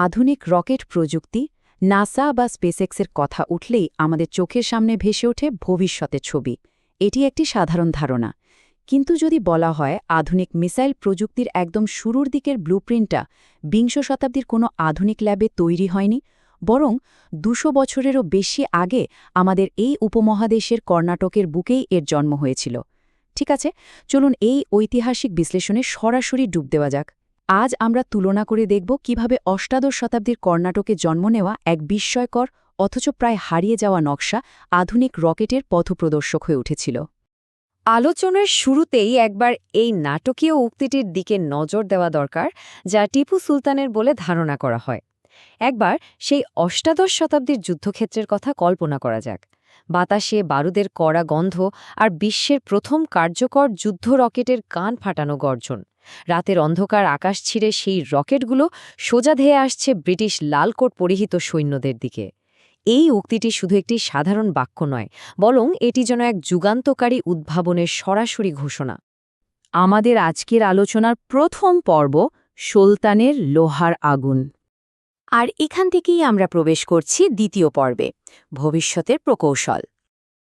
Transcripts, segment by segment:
আধুনিক রকেট প্রযুক্তি, নাসা বা স্পেসএক্সের কথা উঠলেই আমাদের চোখের সামনে ভেসে ওঠে ভবিষ্যতের ছবি। এটি একটি সাধারণ ধারণা। কিন্তু যদি বলা হয় আধুনিক মিসাইল প্রযুক্তির একদম শুরুর দিকের ব্লুপ্রিন্টটা বিংশ শতাব্দীর কোনো আধুনিক ল্যাবে তৈরি হয়নি, বরং ২০০ বছরেরও বেশি আগে আমাদের এই উপমহাদেশের কর্ণাটকের বুকেই এর জন্ম হয়েছিল। ঠিক আছে, চলুন এই ঐতিহাসিক বিশ্লেষণে সরাসরি ডুব দেওয়া যাক। আজ আমরা তুলনা করে দেখব কিভাবে অষ্টাদশ শতাব্দীর কর্ণাটকে জন্ম নেওয়া এক বিস্ময়কর অথচ প্রায় হারিয়ে যাওয়া নকশা আধুনিক রকেটের পথপ্রদর্শক হয়ে উঠেছিল। আলোচনার শুরুতেই একবার এই নাটকীয় উক্তিটির দিকে নজর দেওয়া দরকার, যা টিপু সুলতানের বলে ধারণা করা হয়। একবার সেই অষ্টাদশ শতাব্দীর যুদ্ধক্ষেত্রের কথা কল্পনা করা যাক। বাতাসে বারুদের কড়া গন্ধ আর বিশ্বের প্রথম কার্যকর যুদ্ধ রকেটের কান ফাটানো গর্জন। রাতের অন্ধকার আকাশ ছিঁড়ে সেই রকেটগুলো সোজা ধেয়ে আসছে ব্রিটিশ লালকোট পরিহিত সৈন্যদের দিকে। এই উক্তিটি শুধু একটি সাধারণ বাক্য নয়, বরং এটি যেন এক যুগান্তকারী উদ্ভাবনের সরাসরি ঘোষণা। আমাদের আজকের আলোচনার প্রথম পর্ব সুলতানের লোহার আগুন। আর এখান থেকেই আমরা প্রবেশ করছি দ্বিতীয় পর্বে, ভবিষ্যতের প্রকৌশল।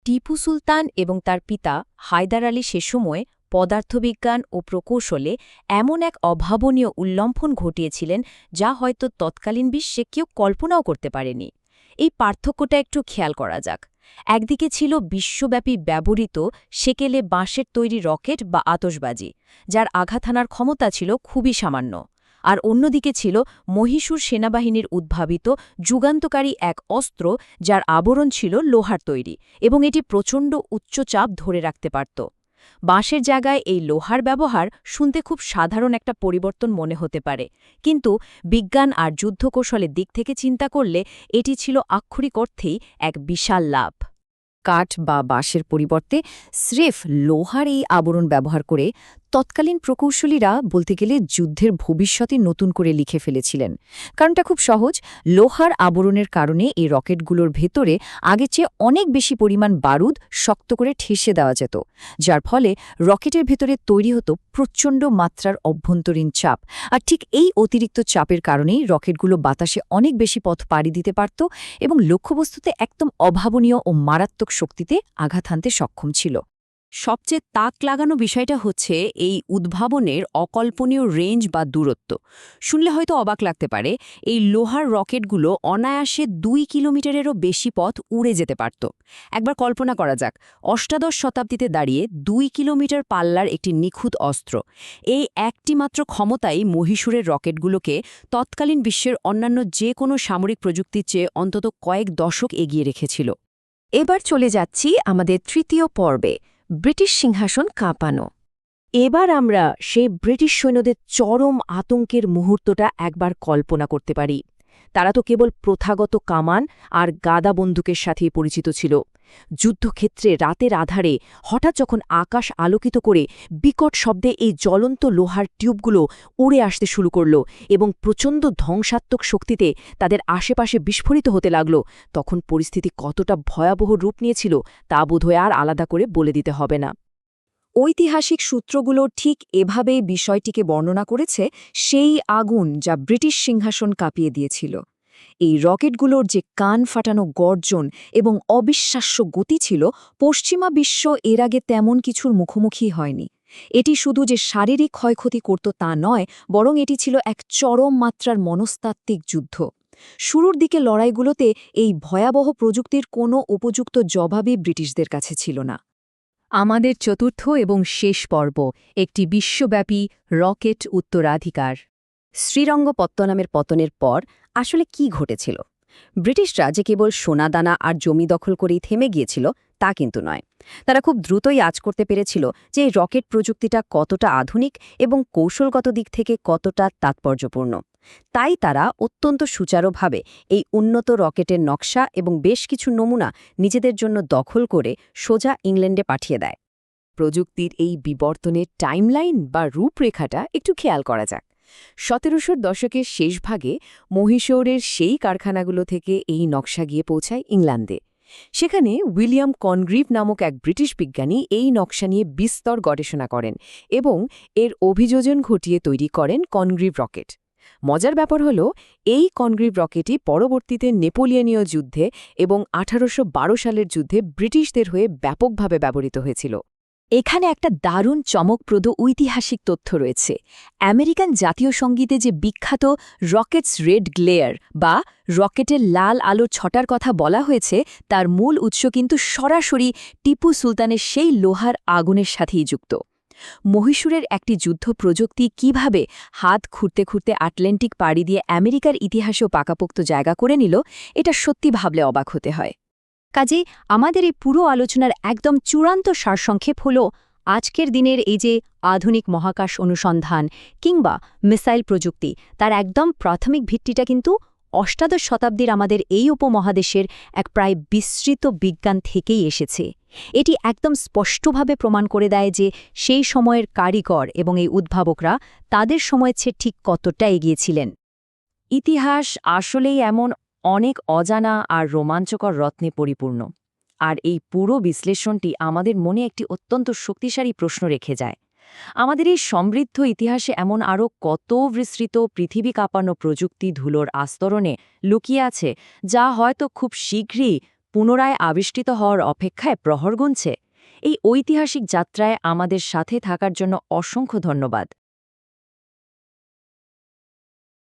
টিপু সুলতান এবং তার পিতা হায়দার আলী সে সময় পদার্থবিজ্ঞান ও প্রকৌশলে এমন এক অভাবনীয় উল্লম্ফন ঘটিয়েছিলেন যা হয়তো তৎকালীন বিশ্বে কেউ কল্পনাও করতে পারেনি। এই পার্থক্যটা একটু খেয়াল করা যাক। একদিকে ছিল বিশ্বব্যাপী ব্যবহৃত সেকেলে বাঁশের তৈরি রকেট বা আতশবাজি, যার আঘাত হানার ক্ষমতা ছিল খুবই সামান্য। আর অন্যদিকে ছিল মহীশূর সেনাবাহিনীর উদ্ভাবিত যুগান্তকারী এক অস্ত্র, যার আবরণ ছিল লোহার তৈরি এবং এটি প্রচণ্ড উচ্চচাপ ধরে রাখতে পারত। বাঁশের জায়গায় এই লোহার ব্যবহার শুনতে খুব সাধারণ একটা পরিবর্তন মনে হতে পারে, কিন্তু বিজ্ঞান আর যুদ্ধকৌশলের দিক থেকে চিন্তা করলে এটি ছিল আক্ষরিক অর্থেই এক বিশাল লাভ। কাঠ বা বাঁশের পরিবর্তে স্রেফ লোহার এই আবরণ ব্যবহার করে তৎকালীন প্রকৌশলীরা বলতে গেলে যুদ্ধের ভবিষ্যৎই নতুন করে লিখে ফেলেছিলেন। কারণটা খুব সহজ, লোহার আবরণের কারণে এই রকেটগুলোর ভেতরে আগের চেয়ে অনেক বেশি পরিমাণ বারুদ শক্ত করে ঠেসে দেওয়া যেত, যার ফলে রকেটের ভেতরে তৈরি হতো প্রচণ্ড মাত্রার অভ্যন্তরীণ চাপ। আর ঠিক এই অতিরিক্ত চাপের কারণেই রকেটগুলো বাতাসে অনেক বেশি পথ পাড়ি দিতে পারত এবং লক্ষ্যবস্তুতে একদম অভাবনীয় ও মারাত্মক শক্তিতে আঘাত হানতে সক্ষম ছিল। সবচেয়ে তাক লাগানো বিষয়টা হচ্ছে এই উদ্ভাবনের অকল্পনীয় রেঞ্জ বা দূরত্ব। শুনলে হয়তো অবাক লাগতে পারে, এই লোহার রকেটগুলো অনায়াসে ২ কিলোমিটারেরও বেশি পথ উড়ে যেতে পারত। একবার কল্পনা করা যাক, অষ্টাদশ শতাব্দীতে দাঁড়িয়ে ২ কিলোমিটার পাল্লার একটি নিখুঁত অস্ত্র। এই একটি মাত্র ক্ষমতাই মহীশূরের রকেটগুলোকে তৎকালীন বিশ্বের অন্যান্য যে কোনো সামরিক প্রযুক্তির চেয়ে অন্তত কয়েক দশক এগিয়ে রেখেছিল। এবার চলে যাচ্ছি আমাদের তৃতীয় পর্বে, ব্রিটিশ সিংহাসন কাঁপানো। এবার আমরা সেই ব্রিটিশ সৈন্যদের চরম আতঙ্কের মুহূর্তটা একবার কল্পনা করতে পারি। তারা তো কেবল প্রথাগত কামান আর গাদা বন্দুকের সাথেই পরিচিত ছিল। যুদ্ধক্ষেত্রে রাতের আধারে হঠাৎ যখন আকাশ আলোকিত করে বিকট শব্দে এই জ্বলন্ত লোহার টিউবগুলো উড়ে আসতে শুরু করল এবং প্রচণ্ড ধ্বংসাত্মক শক্তিতে তাদের আশেপাশে বিস্ফোরিত হতে লাগল, তখন পরিস্থিতি কতটা ভয়াবহ রূপ নিয়েছিল তা বোধহয় আর আলাদা করে বলে দিতে হবে না। ঐতিহাসিক সূত্রগুলো ঠিক এভাবেই বিষয়টিকে বর্ণনা করেছে, সেই আগুন যা ব্রিটিশ সিংহাসন কাঁপিয়ে দিয়েছিল। এই রকেটগুলোর যে কান ফাটানো গর্জন এবং অবিশ্বাস্য গতি ছিল, পশ্চিমা বিশ্ব এর আগে তেমন কিছুর মুখোমুখি হয়নি। এটি শুধু যে শারীরিক ক্ষয়ক্ষতি করত তা নয়, বরং এটি ছিল এক চরম মাত্রার মনস্তাত্ত্বিক যুদ্ধ। শুরুর দিকে লড়াইগুলোতে এই ভয়াবহ প্রযুক্তির কোনো উপযুক্ত জবাবই ব্রিটিশদের কাছে ছিল না। আমাদের চতুর্থ এবং শেষ পর্ব, একটি বিশ্বব্যাপী রকেট উত্তরাধিকার। শ্রীরঙ্গপত্তনমের পতনের পর আসলে কি ঘটেছিল? ব্রিটিশরা যে কেবল সোনাদানা আর জমি দখল করেই থেমে গিয়েছিল তা কিন্তু নয়। তারা খুব দ্রুতই আঁচ করতে পেরেছিল যে এই রকেট প্রযুক্তিটা কতটা আধুনিক এবং কৌশলগত দিক থেকে কতটা তাৎপর্যপূর্ণ। তাই তারা অত্যন্ত সুচারুভাবে এই উন্নত রকেটের নকশা এবং বেশ কিছু নমুনা নিজেদের জন্য দখল করে সোজা ইংল্যান্ডে পাঠিয়ে দেয়। প্রযুক্তির এই বিবর্তনের টাইমলাইন বা রূপরেখাটা একটু খেয়াল করা যাক। ১৭০০ দশকের শেষ ভাগে মহীশূরের সেই কারখানাগুলো থেকে এই নকশা গিয়ে পৌঁছায় ইংল্যান্ডে। সেখানে উইলিয়াম কনগ্রিভ নামক এক ব্রিটিশ বিজ্ঞানী এই নকশা নিয়ে বিস্তর গবেষণা করেন এবং এর অভিযোজন ঘটিয়ে তৈরি করেন কনগ্রিভ রকেট। মজার ব্যাপার হল এই কনগ্রিভ রকেটই পরবর্তীতে নেপোলিয়নীয় যুদ্ধে এবং 1812 সালের যুদ্ধে ব্রিটিশদের হয়ে ব্যাপকভাবে ব্যবহৃত হয়েছিল। এখানে একটা দারুণ চমকপ্রদ ঐতিহাসিক তথ্য রয়েছে। আমেরিকান জাতীয় সঙ্গীতে যে বিখ্যাত রকেটস রেড গ্লেয়ার বা রকেটের লাল আলো ছটার কথা বলা হয়েছে, তার মূল উৎস কিন্তু সরাসরি টিপু সুলতানের সেই লোহার আগুনের সাথেই যুক্ত। মহীশূরের একটি যুদ্ধ প্রযুক্তি কিভাবে হাত খুঁড়তে খুঁড়তে আটলান্টিক পাড়ি দিয়ে আমেরিকার ইতিহাসেও পাকাপোক্ত জায়গা করে নিল, এটা সত্যি ভাবলে অবাক হতে হয়। কাজেই আমাদের এই পুরো আলোচনার একদম চূড়ান্ত সারসংক্ষেপ হল, আজকের দিনের এই যে আধুনিক মহাকাশ অনুসন্ধান কিংবা মিসাইল প্রযুক্তি, তার একদম প্রাথমিক ভিত্তিটা কিন্তু অষ্টাদশ শতাব্দীর আমাদের এই উপমহাদেশের এক প্রায় বিস্তৃত বিজ্ঞান থেকেই এসেছে। এটি একদম স্পষ্টভাবে প্রমাণ করে দেয় যে সেই সময়ের কারিগর এবং এই উদ্ভাবকরা তাদের সময়ের চেয়ে ঠিক কতটা এগিয়েছিলেন। ইতিহাস আসলেই এমন অনেক অজানা আর রোমাঞ্চকর রত্নে পরিপূর্ণ, আর এই পুরো বিশ্লেষণটি আমাদের মনে একটি অত্যন্ত শক্তিশালী প্রশ্ন রেখে যায়। আমাদের এই সমৃদ্ধ ইতিহাসে এমন আরও কত বিস্তৃত পৃথিবী কাঁপানো প্রযুক্তি ধুলোর আস্তরণে লুকিয়ে আছে, যা হয়তো খুব শীঘ্রই পুনরায় আবিষ্কৃত হওয়ার অপেক্ষায় প্রহর গুনছে। এই ঐতিহাসিক যাত্রায় আমাদের সাথে থাকার জন্য অসংখ্য ধন্যবাদ।